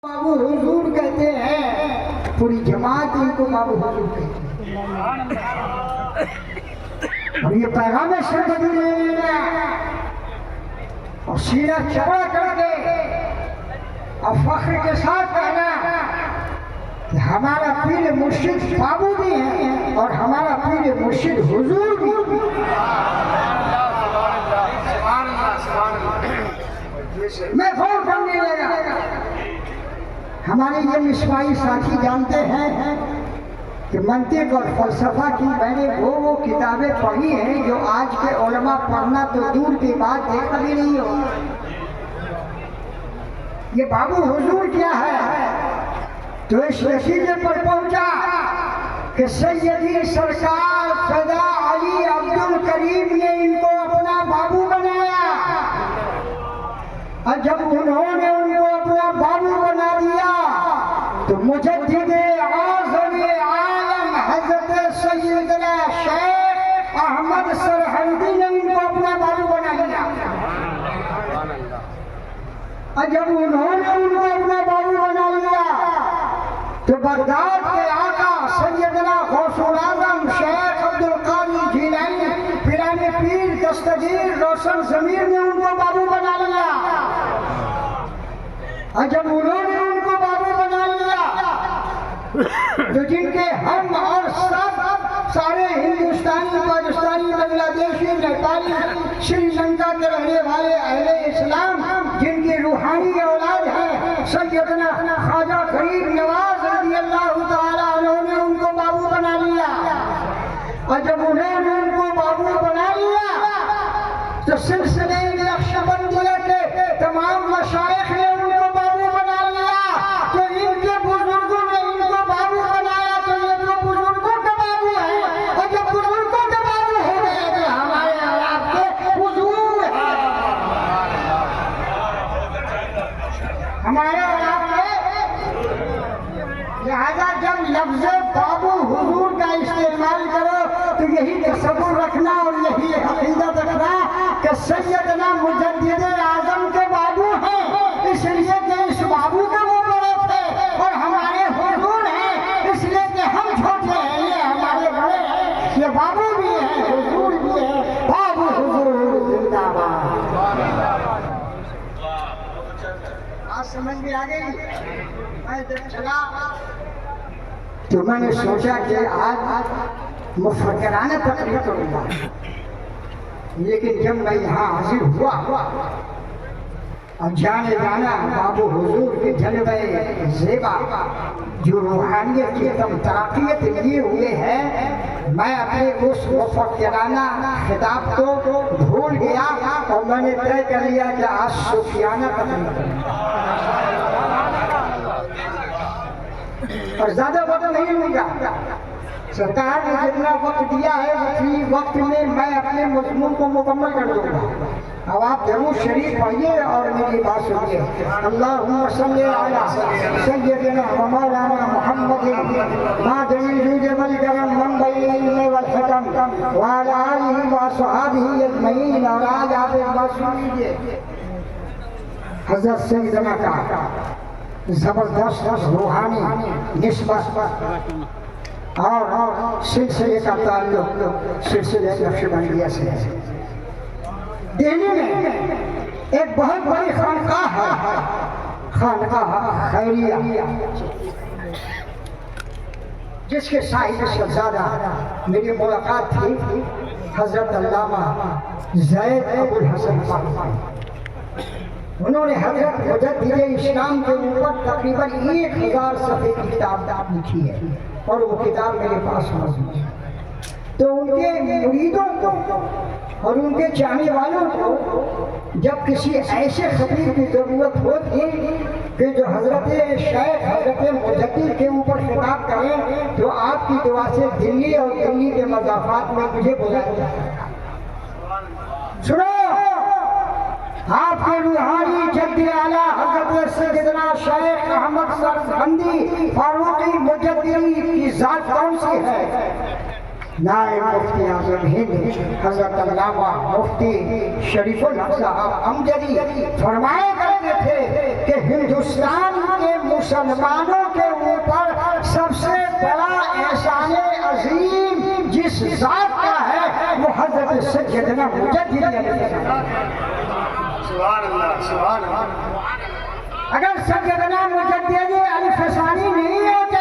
بابو حضور کہتے ہیں، پوری جماعت ان کو بابو حضور کہتے ہیں، اور یہ پیغام سرمدی لے لینا اور سینہ چوڑا کر کے اور فخر کے ساتھ کہنا کہ ہمارا پیر مرشد بابو بھی ہے اور ہمارا پیر مرشد حضور بھی ہے۔ میں فور کرنے لگا۔ ہمارے یہ مصباحی ساتھی جانتے ہیں کہ منطق اور فلسفہ کی میں نے وہ کتابیں پڑھی ہیں جو آج کے علماء پڑھنا تو دور کی بات دیکھا بھی نہیں ہو۔ یہ بابو حضور کیا ہے تو اس نتیجے پر پہنچا کہ سیدی سرکار فدا علی عبدالکریم نے ان کو اپنا بابو بنایا، اور جب انہوں نے ان کو اپنا بابو بنا دیا تو مجدد اعظم عالم حضرت سیدنا شیخ احمد سرہندی نے ان کو اپنا بابو بنا دیا، اور جب انہوں نے ان کو اپنا بابو بنا لیا تو بغداد کے آقا سیدنا غوث الاعظم شیخ عبدالقادر جیلانی پیران پیر دستگیر روشن ضمیر نے ان کو بابو بنا لیا، اور جب انہوں نے ان کو بابو بنا لیا تو جن کے ہم اور سب سارے ہندوستانی، پاکستانی، بنگلہ دیشی، نیپالی، سری لنکا کے رہنے والے اہل اسلام جن کی روحانی اولاد ہے سیدنا خواجہ غریب نواز رضی اللہ تعالیٰ عنہ نے ان کو بابو بنا لیا، اور جب انہوں نے ان کو بابو بنا لیا تو سلسلے نقشبندیہ کے تمام مشائخ نے ان کو بابو بنا لیا، تو ان کے بزرگوں نے ان کو بابو بنایا، تو یہ جو بزرگوں کے بابو ہیں اور جو بزرگوں کے بابو ہو گئے تو ہمارے اولاد کے حضور ہیں، ہمارے اولاد کے۔ لہذا جب لفظ بابو حضور کا استعمال کرو تو یہی تصور رکھنا اور یہی عقیدت رکھنا کہ سیدنا مجدد اعظم کے بابو ہیں، اس لیے کہ اس بابو کے وہ بڑے تھے، اور ہمارے حضور ہیں اس لیے کہ ہم چھوٹے ہیں، یہ ہمارے بڑے ہیں، یہ بابو بھی ہیں حضور بھی ہیں، بابو حضور زندہ باد۔ آج سمجھ میں آ گئی؟ میں جب چلا تو میں نے سوچا کہ آج مفکرانہ تقریر کروں گا، لیکن جب میں یہاں حاضر ہوا اور جانے جانا بابو حضور کے جلوہ زیبا جو روحانیت کی تم ترقیت لیے ہوئے ہیں، میں اپنے اس مفکرانہ خطاب کو بھول گیا اور میں نے طے کر لیا کہ آج صوفیانہ تقریر کروں گا، اور زیادہ وقت نہیں لوں گا۔ سرکار نے جتنا وقت دیا ہے اسی وقت میں میں اپنے مضمون کو مکمل کر دوں گا۔ اب آپ درود شریف پڑھیے اور میری بات سنیے۔ اللہم صلی علی سیدنا و مولانا محمد مادن الجود والکرم منبع العلم والحکم وعلی آلہ واصحابہ اجمعین، اور آج آپ ایک بات سن لیجیے، حضرت سیدنا کا زبردست روحانی نسبت اور سلسلے کا تعلق سلسلے نقشبندیہ سے ہے۔ دہلی میں ایک بہت بڑی خانقاہ ہے، خانقاہ خیریہ، جس کے صاحب شہزادہ میری ملاقات تھی حضرت علامہ زید ابو الحسن فاروقی۔ انہوں نے حضرت مجدد اسلام کے اوپر تقریباً 1000 صفحے کی کتاب لکھی ہے، اور وہ کتاب میرے پاس موجود ہے۔ تو ان کے مریدوں کو اور ان کے چاہنے والوں کو جب کسی ایسے خطیب کی ضرورت ہوتی کہ جو حضرت شیخ حضرت مجدد کے اوپر خطاب کریں تو آپ کی دعا سے دلی اور دلی کے مضافات میں مجھے بلایا جاتا ہے۔ سنو، آپ کے روحانی جد اعلیٰ حضرت سیدنا شیخ احمد سرہندی فاروقی مجددی کی ذات کون سی ہے؟ نائب مفتی اعظم ہند حضرت علامہ مفتی شریف الحق صاحب امجدی فرمایا کرتے تھے کہ ہندوستان کے مسلمانوں کے اوپر سب سے بڑا احسان عظیم جس ذات کا ہے وہ حضرت سیدنا مجدد علیہ السلام۔ سبحان اللہ سبحان اللہ۔ اگر سیدنا مجدد الفسانی نہیں ہوتے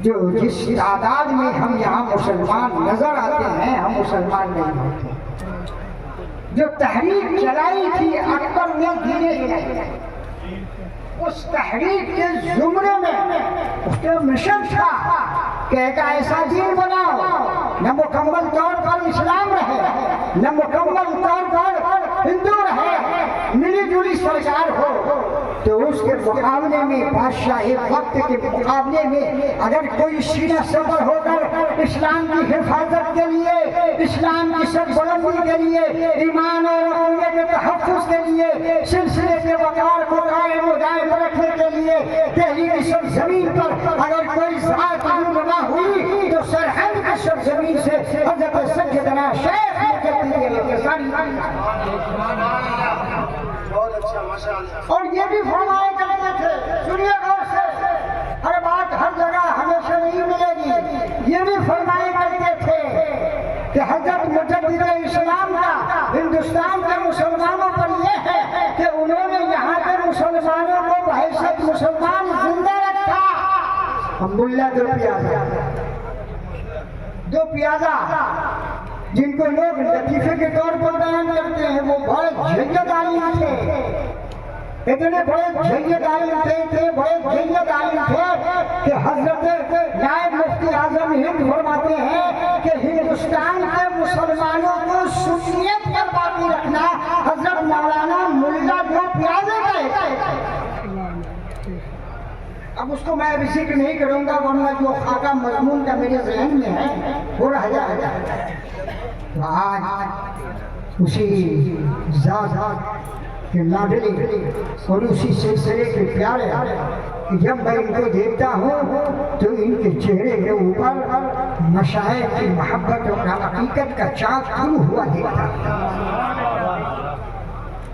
جو جس تعداد میں ہم یہاں مسلمان نظر آتے ہیں ہم مسلمان نہیں ہوتے۔ جو تحریک چلائی تھی اکبر نے دھیرے دھیرے اس تحریک کے زمرے میں اس کا مشن تھا کہ ایک ایسا دین بناؤ نہ مکمل طور پر اسلام رہے نہ مکمل طور پر ہندو رہے، ملی جلی سرکار ہو۔ تو اس کے مقابلے میں بادشاہ وقت کے مقابلے میں اگر کوئی سینہ سفر ہو کر اسلام کی حفاظت کے لیے، اسلام کی سربلندی کے لیے، ایمان اور عقیدے کے تحفظ کے لیے، سلسلے کے وقار کو قائم و دائم رکھنے کے لیے دہلی کی سرزمین پر اگر کوئی ذات رونما ہوئی تو سرحد کی سرزمین سے حضرت سیدنا شیخ مجدد علیہ السلام۔ اور یہ بھی فرمایا کرتے تھے، سنیے غور سے، ہر بات ہر جگہ ہمیشہ نہیں ملے گی، یہ بھی فرمایا کرتے تھے کہ حضرت مجدد اسلام کا ہندوستان کے مسلمانوں پر یہ ہے کہ انہوں نے یہاں کے مسلمانوں کو بحیثیت مسلمان زندہ رکھا۔ الحمدللہ دو پیازا جن کو لوگ لطیفے کے طور پر بیان کرتے ہیں وہ بڑے جید عالم تھے، اتنے بڑے جید عالم تھے کہ حضرت نائب مفتی اعظم ہند فرماتے ہیں کہ ہندوستان کے مسلمانوں کو سنیت پر باقی رکھنا حضرت مولانا ملا دو پیازے کا ہے۔ اب اس کو میں ابھی ذکر نہیں کروں گا ورنہ جو خاکہ مضمون کا میرے ذہن میں ہے وہ رہ جائے گا۔ آج اسی ذات کہ لاڈلی اور اسی سلسلے کے پیارے کہ جب میں ان کو دیکھتا ہوں تو ان کے چہرے کے اوپر مشاعر کی محبت اور حقیقت کا چاک کھل ہوا دیکھتا ہوں۔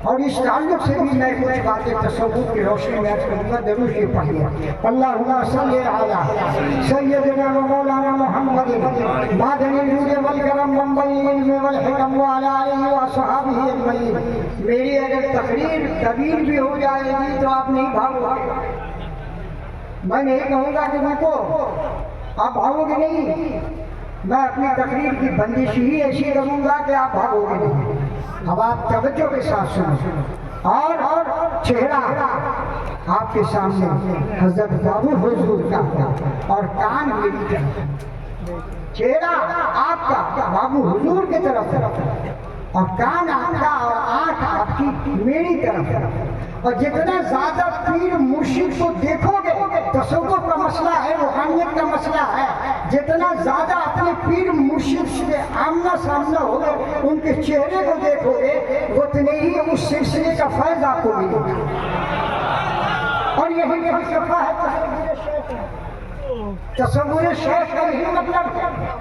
اور اس تعلق سے بھی میں کچھ باتیں تصوف کی روشنی میں کروں گا، ضرور یہ پڑھیے۔ اللہم صلی علی سیدنا و مولانا محمد معدن الجود والکرم منبع العلم والحکم وعلی آلہ واصحابہ اجمعین۔ میری اگر تقریر طویل بھی ہو جائے گی تو آپ نہیں بھاگو گے، میں نہیں کہوں گا کہ رکو، آپ بھاگو گے نہیں، میں اپنی تقریر کی بندش ہی ایسی کروں گا کہ آپ بھاگو گے نہیں۔ اب آپ توجہ کے ساتھ سنیں اور چہرہ آپ کے سامنے حضرت بابو حضور کا اور کان میری طرف، چہرہ آپ کا بابو حضور کی طرف اور کان آپ کا اور آنکھ آپ کی میری طرف۔ اور جتنا زیادہ پیر مرشد کو دیکھو گے، تصوف کا مسئلہ ہے، روحانیت کا مسئلہ ہے، جتنا زیادہ اپنے پیر مرشد سے آمنا سامنا ہوگا، ان کے چہرے کو دیکھو گے، اتنے ہی اس سلسلے کا فیض آپ کو ملے گا۔ اور یہی فلسفہ ہے تصور شیخ کا یہی مطلب ہے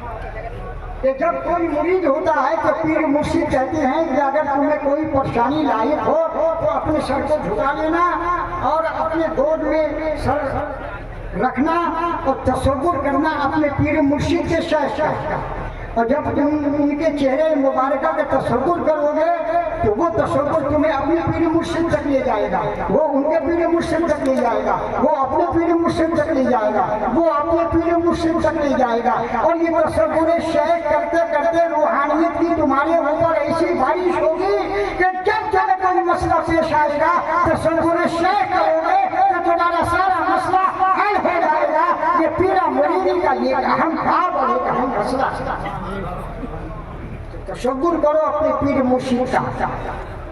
کہ جب کوئی مرید ہوتا ہے تو پیر مرشد کہتے ہیں کہ اگر تمہیں کوئی پریشانی لاحق ہو تو اپنے سر کو جھکا لینا اور اپنے گود میں سر رکھنا اور تصور کرنا اپنے پیر مرشد کے شیخ کا۔ اور جب تم ان کے چہرے مبارکہ کا تصور کرو گے تو وہ تصور تمہیں اپنے پیر مرشد تک لے جائے گا، وہ ان کے پیر مرشد تک لے جائے گا، وہ اپنے پیر مرشد تک لے جائے گا، وہ اپنے پیر مرشد تک لے جائے گا۔ اور یہ تصور شیخ کرتے کرتے روحانیت کی تمہارے اوپر ایسی بارش ہوگی کہ جب کوئی مسئلہ پیش آئے گا تصور شیخ کرو گے تو تمہارا سارا مسئلہ حل ہو جائے گا۔ یہ پیرا مریدی کا یہ اہم باب اور ایک اہم مسئلہ۔ تصور کرو اپنے پیر مرشد کا،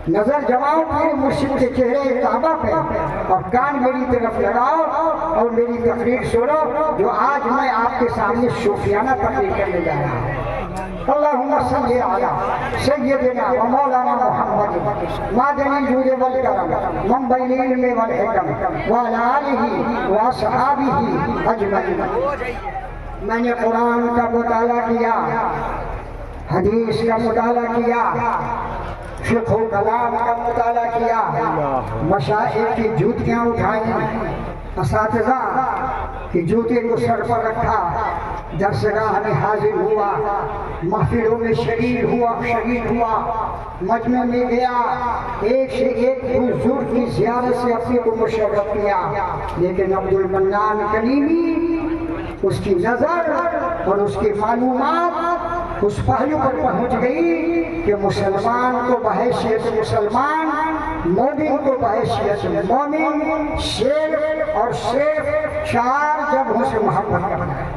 نظر جماؤ پیر مرشد کے چہرے کعبہ پہ اور کان میری طرف لگاؤ اور میری تقریر سنو جو آج میں آپ کے سامنے صوفیانہ تقریر کرنے جا رہا ہوں۔ اللہم صلی علی سیدنا و مولانا محمد معدن الجود والکرم منبع العلم والحکم وعلی آلہ واصحابہ اجمعین۔ میں نے قرآن کا مطالعہ کیا، حدیث کا مطالعہ کیا، فقہ و کلام کا مطالعہ کیا، مشائخ کی جوتیاں اٹھائیں، اساتذہ کہ جوتے کو سر پر رکھا، درسگاہ میں حاضر ہوا، محفلوں میں شریک ہوا، مجمع میں گیا، ایک سے ایک بزرگ کی زیارت سے اپنے کو مشرف کیا، لیکن عبد المنان کلیمی اس کی نظر اور اس کی معلومات اس پہلو پر پہنچ گئی کہ مسلمان کو بحیثیت مسلمان، مومن کو بحیثیت مومن، شیر اور صرف 4 جگہوں سے محبت کرنا ہے۔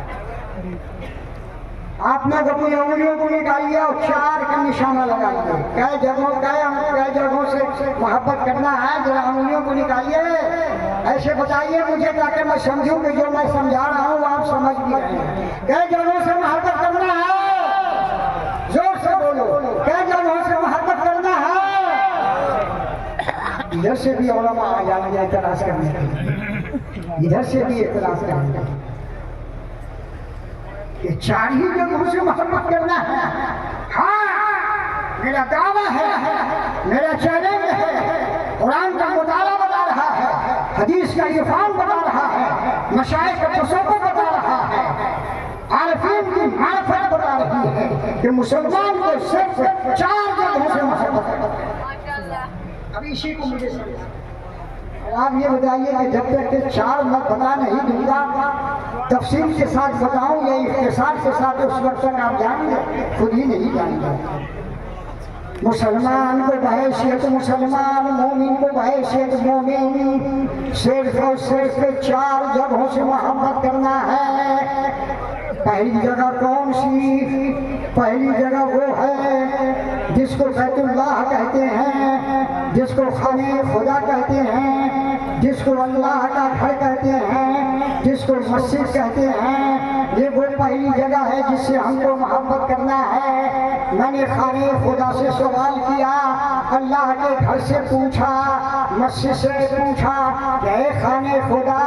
آپ نے اپنی انگلیوں کو نکالیے اور 4 کا نشانہ لگائیے، کئی جگہوں سے محبت کرنا ہے، ذرا انگلیوں کو نکالیے، ایسے بتائیے مجھے تاکہ میں سمجھوں کہ جو میں سمجھا رہا ہوں آپ سمجھ بھی رہے ہیں۔ کئی جگہوں سے محبت کرنا ہے، زور سے بولو، کئی جگہوں سے محبت کرنا ہے۔ ادھر سے بھی علماء آ جائیں گے اعتراض کرنے کے لیے، ادھر سے بھی اعتراض کریں گے کہ 4 ہی جگہوں سے محبت کرنا ہے۔ ہاں میرا دعویٰ ہے، میرا چیلنج ہے، قرآن کا مطالعہ بتا رہا ہے، حدیث کا عرفان بتا رہا ہے، مشائخ کا تصوف بتا رہا ہے، عارفین کی معرفت بتا رہی ہے کہ مسلمان کو صرف 4 جگہوں سے محبت کرنا ہے۔ اب اسی کو مجھے آپ یہ بتائیے کہ جب تک کہ 4 میں بتا نہیں دوں گا، تفصیل کے ساتھ بتاؤں یا اختصار کے ساتھ، اس وقت تک آپ جانیں گے خود ہی نہیں جانیں گے۔ مسلمان کو بحیثیت مسلمان، مومن کو بحیثیت مومن، صرف اور صرف 4 جگہوں سے محبت کرنا ہے۔ پہلی جگہ کون سی؟ پہلی جگہ وہ ہے جس کو بیت اللہ کہتے ہیں، جس کو خانہ خدا کہتے ہیں، جس کو اللہ کا گھر کہتے ہیں، جس کو مسجد کہتے ہیں۔ یہ وہ پہلی جگہ ہے جس سے ہم کو محبت کرنا ہے۔ میں نے خانہ خدا سے سوال کیا، اللہ کے گھر سے پوچھا، مسجد سے پوچھا کہ اے خانہ خدا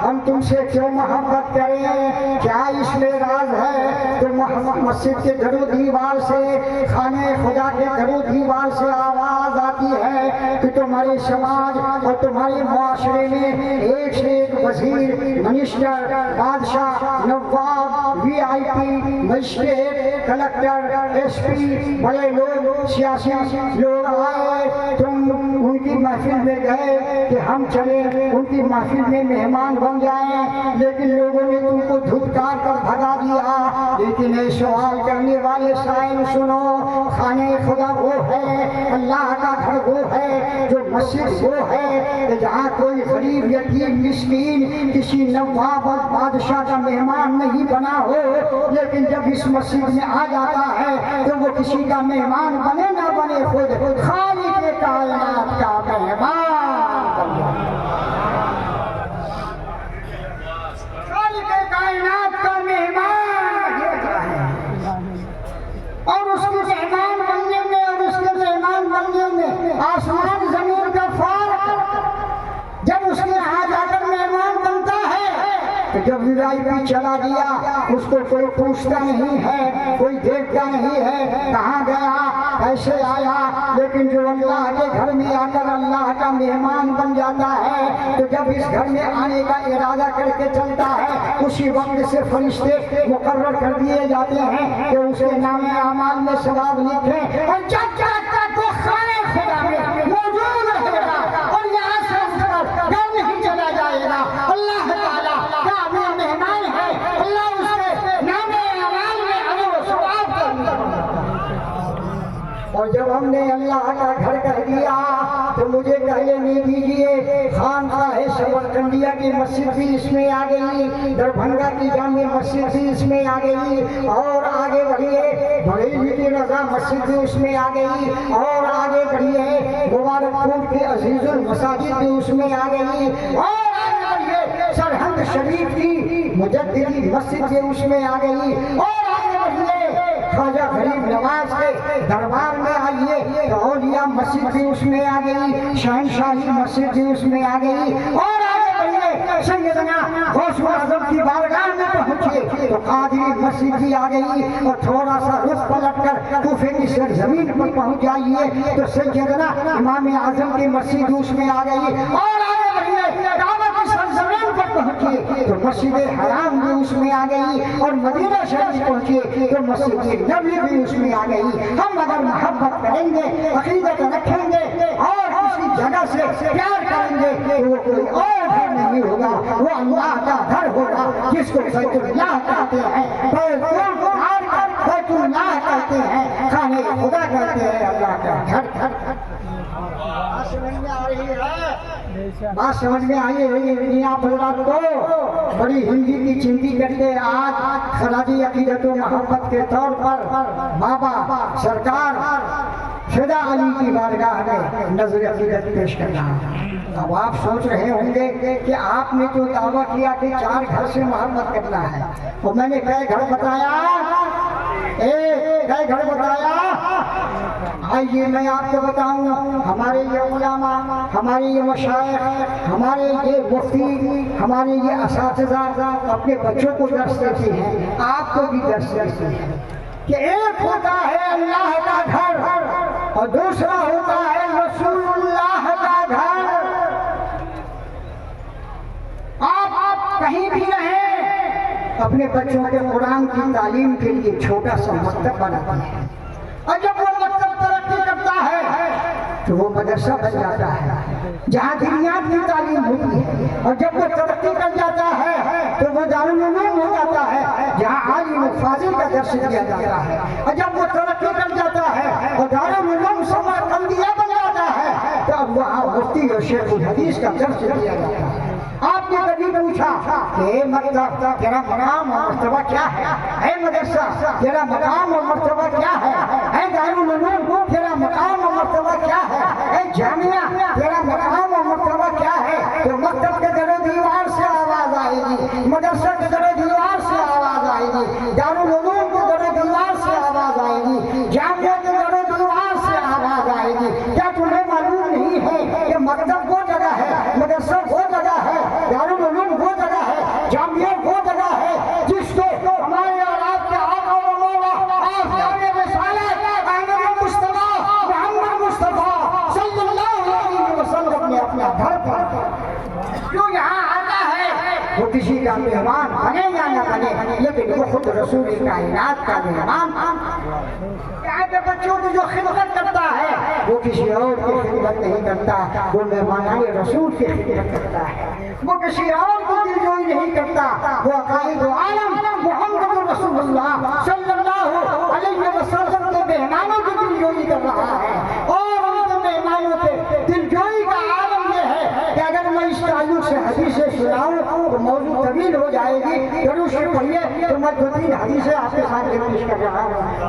ہم تم سے کیوں محبت کریں، کیا اس میں راز ہے؟ تو مسجد کے در و دیوار سے، خانہ خدا کے در و دیوار سے آواز آتی ہے کہ تمہارے سماج اور تمہارے معاشرے میں ایک سے ایک وزیر، منسٹر، بادشاہ، نواب، VIP، مجسٹریٹ، کلکٹر، SP، بڑے لوگ، سیاسی لوگ آئے، تم ان کی محفل میں گئے کہ ہم چلے ان کی محفل میں مہمان بن جائیں، لیکن لوگوں نے تم کو دھتکار کر بھگا دیا۔ لیکن یہ سوال کرنے والے سائل سنو، خانہ خدا وہ ہے، اللہ کا گھر وہ ہے، جو مسجد وہ ہے کہ جہاں کوئی غریب یتیم مسکین کسی نواب اور بادشاہ کا مہمان نہیں بنا ہو، لیکن جب اس مسجد میں آ جاتا ہے تو وہ کسی کا مہمان بنے نہ بنے، خود خالق کائنات کا مہمان بن جاتا ہے۔ خالق کائنات کا مہمان ہوتا ہے، اور اس کے مہمان بننے میں اور اس کے مہمان بننے میں آسمان زمین کا فرق۔ جب اس کے یہاں جا کر مہمان بنتا ہے تو جب VIP چلا گیا اس کو کوئی پوچھتا نہیں ہے، کوئی دیکھتا نہیں ہے کہاں گیا، کیسے آیا، لیکن جو اللہ کے گھر میں آ کر اللہ کا مہمان بن جاتا ہے تو جب اس گھر میں آنے کا ارادہ کر کے چلتا ہے اسی وقت سے فرشتے مقرر کر دیے جاتے ہیں کہ اس کے نام اعمال میں ثواب لکھیں، اور جب چاہتا تو خانہ خدا میں موجود رہے گا اور یہاں سے اس پر گھر نہیں چلا جائے گا۔ اللہ تعالیٰ کا مہمان ہے، اللہ اس کے نام اعمال میں اجر و ثواب دے گا۔ اور جب ہم نے اللہ کا گھر کہہ دیا تو مجھے کہنے نہیں دیجیے، خانقاہ سمرقندیہ کی مسجد بھی اس میں آ گئی، دربھنگا کی جامع مسجد بھی اس میں آ گئی، اور آگے بڑھیے بریلی کی رضا مسجد بھی اس میں آ گئی، اور آگے بڑھیے مبارک پور کی عزیز المساجد بھی اس میں آ گئی، اور آگے بڑھیے سرہند شریف کی مجددی مسجد بھی اس میں آ گئی، اور آگے بڑھیے خواجہ غریب نواز کے دربار میں آئیے تو اولیاء مسجد بھی اس میں آ گئی، شہنشاہی مسجد بھی اس میں آ گئی، اور آگے بڑھیے سیدنا غوث اعظم کی بارگاہ میں پہنچیے تو قادری مسجد بھی آ گئی، اور تھوڑا سا رخ پلٹ کر کوفے کی سرزمین پر پہنچ جائیے تو سیدنا امام اعظم کی مسجد اس میں آ گئی، اور آگے بڑھیے کعبہ کی سرزمین پر پہنچیے تو مسجد حرام بھی اس میں آ گئی، اور مدینہ شریف پہنچیے تو مسجد نبوی بھی اس میں آ گئی۔ ہم اگر محبت کریں گے، عقیدت رکھیں گے اور اسی جگہ سے پیار کریں گے تو وہ کوئی اور بھی نہیں ہوگا، وہ اللہ کا گھر ہوگا جس کو بیت اللہ کہتے ہیں، بیت اللہ کہتے ہیں، خانہ خدا کہتے ہیں، اللہ کا گھر۔ بات سمجھ میں آئی ہے آپ حضرات کو؟ بڑی ہندی کی چنتی کر کے آج خراج عقیدت و محبت کے طور پر بابا سرکار فدا علی کی بارگاہ میں نظر عقیدت پیش کرنا۔ اب آپ سوچ رہے ہوں گے کہ آپ نے جو دعویٰ کیا کہ 4 گھر سے محبت کرنا ہے، تو میں نے کئی گھر بتایا، کئی گھر بتایا؟ آئیے میں آپ کو بتاؤں، ہمارے یہ علماء، ہمارے یہ مشائخ، ہمارے یہ مفتی، ہمارے یہ اساتذہ اپنے بچوں کو درس دیتے ہیں، آپ کو بھی درس دیتے ہیں کہ ایک ہوتا ہے اللہ کا گھر اور دوسرا ہوتا ہے رسول اللہ کا گھر۔ آپ کہیں بھی رہیں، اپنے بچوں کے قرآن کی تعلیم کے لیے چھوٹا سا مکتب بناتے ہیں، اور جب وہ مکتب ترقی کرتا ہے تو وہ مدرسہ بن جاتا ہے جہاں دینیات کی تعلیم ہوتی ہے، اور جب وہ ترقی کر جاتا ہے تو وہ دارالعلوم ہو جاتا ہے جہاں عالم و فاضل کا درس دیا جاتا ہے، اور جب وہ ترقی کر جاتا ہے اور دارالعلوم سمرقندیہ بن جاتا ہے تو اب وہاں مفتی اور شیخ الحدیث کا درس دیا جاتا ہے۔ آپ نے کبھی پوچھا کہ اے مکتب تیرا مقام اور مرتبہ کیا ہے؟ اے مدرسہ تیرا مقام اور مرتبہ کیا ہے؟ اے دارالعلوم تیرا مقام اور مرتبہ کیا ہے؟ اے جامعہ تیرا مقام اور مرتبہ کیا ہے؟ تو مکتب کے در و دیوار سے آواز آئے گی، مدرسہ کے در و دیوار سے آواز آئے گی، دارالعلوم کے در و دیوار سے آواز آئے گی، جامعہ کے در و دیوار سے آواز آئے گی۔ کیا تمہیں معلوم نہیں ہے کہ مکتب وہ جگہ ہے، مدرسہ وہ جگہ ہے، دارالعلوم وہ جگہ ہے، جامعہ وہ جگہ ہے جس کو ہمارے اور آپ کے آقا و مولا آفتاب رسالت احمد مصطفیٰ محمد مصطفیٰ صلی اللہ علیہ وسلم نے اپنا گھر پر جو یہاں آتا ہے وہ کسی کا مہمان بنے یا نہ بنے، لیکن وہ خود رسول کائنات کا مہمان۔ یہاں کے بچوں کی جو خدمت کرتا ہے وہ کسی اور کی خدمت نہیں کرتا، وہ مہمان رسول کی خدمت کرتا ہے، وہ کسی اور کو دلجوئی نہیں کرتا، وہ قائد عالم محمد رسول اللہ صلی اللہ علیہ وسلم کے مہمانوں کی دلجوئی کر رہا ہے، اور ان کے مہمانوں کے دلجوئی کا عالم یہ ہے کہ اگر میں اس تعلق سے حدیثیں سناؤں تو موضوع طویل ہو جائے گی، ضرور سے پڑھیے تو میں 2-3 حدیثیں آپ کے سامنے پیش کر رہا ہوں۔